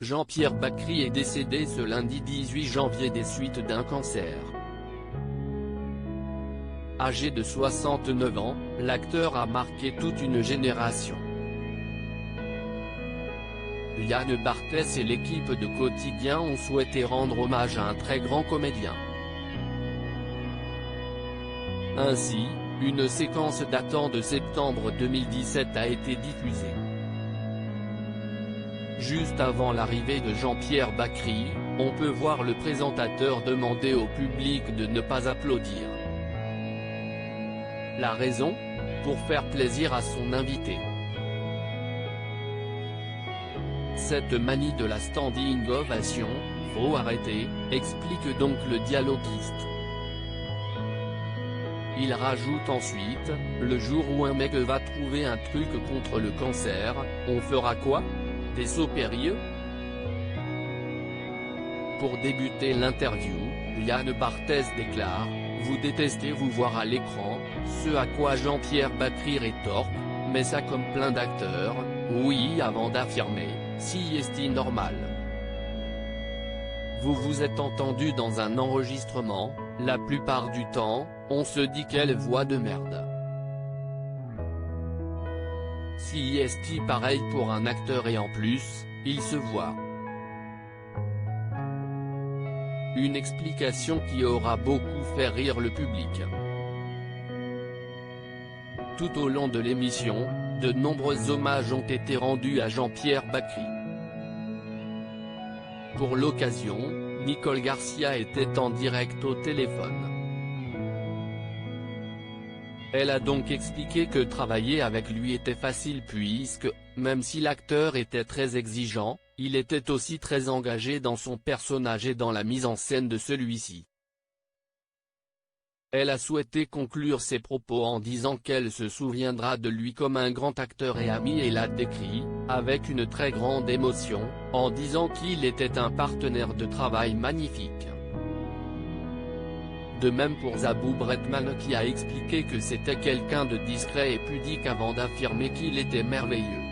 Jean-Pierre Bacri est décédé ce lundi 18 janvier des suites d'un cancer. Âgé de 69 ans, l'acteur a marqué toute une génération. Yann Barthès et l'équipe de Quotidien ont souhaité rendre hommage à un très grand comédien. Ainsi, une séquence datant de septembre 2017 a été diffusée. Juste avant l'arrivée de Jean-Pierre Bacri, on peut voir le présentateur demander au public de ne pas applaudir. La raison ? Pour faire plaisir à son invité. Cette manie de la standing ovation, faut arrêter, explique donc le dialoguiste. Il rajoute ensuite, le jour où un mec va trouver un truc contre le cancer, on fera quoi ? Des sauts périlleux ? Pour débuter l'interview, Yann Barthès déclare « Vous détestez vous voir à l'écran », ce à quoi Jean-Pierre Bacri rétorque « Mais ça comme plein d'acteurs, oui » avant d'affirmer « Si est-il normal ». Vous vous êtes entendu dans un enregistrement, la plupart du temps, on se dit quelle voix de merde. Si est-il pareil pour un acteur et en plus, il se voit. Une explication qui aura beaucoup fait rire le public. Tout au long de l'émission, de nombreux hommages ont été rendus à Jean-Pierre Bacri. Pour l'occasion, Nicole Garcia était en direct au téléphone. Elle a donc expliqué que travailler avec lui était facile puisque, même si l'acteur était très exigeant, il était aussi très engagé dans son personnage et dans la mise en scène de celui-ci. Elle a souhaité conclure ses propos en disant qu'elle se souviendra de lui comme un grand acteur et ami et l'a décrit, avec une très grande émotion, en disant qu'il était un partenaire de travail magnifique. De même pour Zabou Bretman qui a expliqué que c'était quelqu'un de discret et pudique avant d'affirmer qu'il était merveilleux.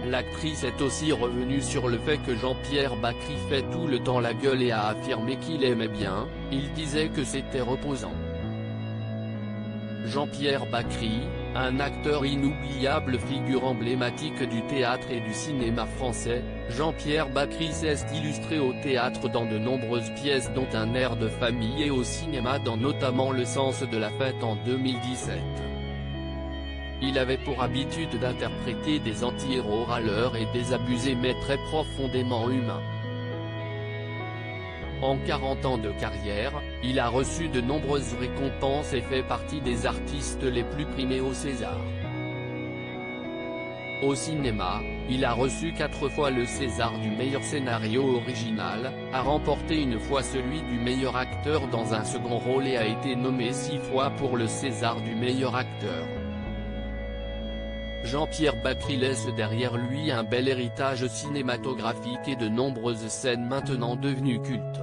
L'actrice est aussi revenue sur le fait que Jean-Pierre Bacri fait tout le temps la gueule et a affirmé qu'il aimait bien, il disait que c'était reposant. Jean-Pierre Bacri, un acteur inoubliable, figure emblématique du théâtre et du cinéma français, Jean-Pierre Bacri s'est illustré au théâtre dans de nombreuses pièces dont Un air de famille et au cinéma dans notamment Le sens de la fête en 2017. Il avait pour habitude d'interpréter des anti-héros râleurs et désabusés mais très profondément humains. En 40 ans de carrière, il a reçu de nombreuses récompenses et fait partie des artistes les plus primés au César. Au cinéma, il a reçu 4 fois le César du meilleur scénario original, a remporté une fois celui du meilleur acteur dans un second rôle et a été nommé 6 fois pour le César du meilleur acteur. Jean-Pierre Bacri laisse derrière lui un bel héritage cinématographique et de nombreuses scènes maintenant devenues cultes.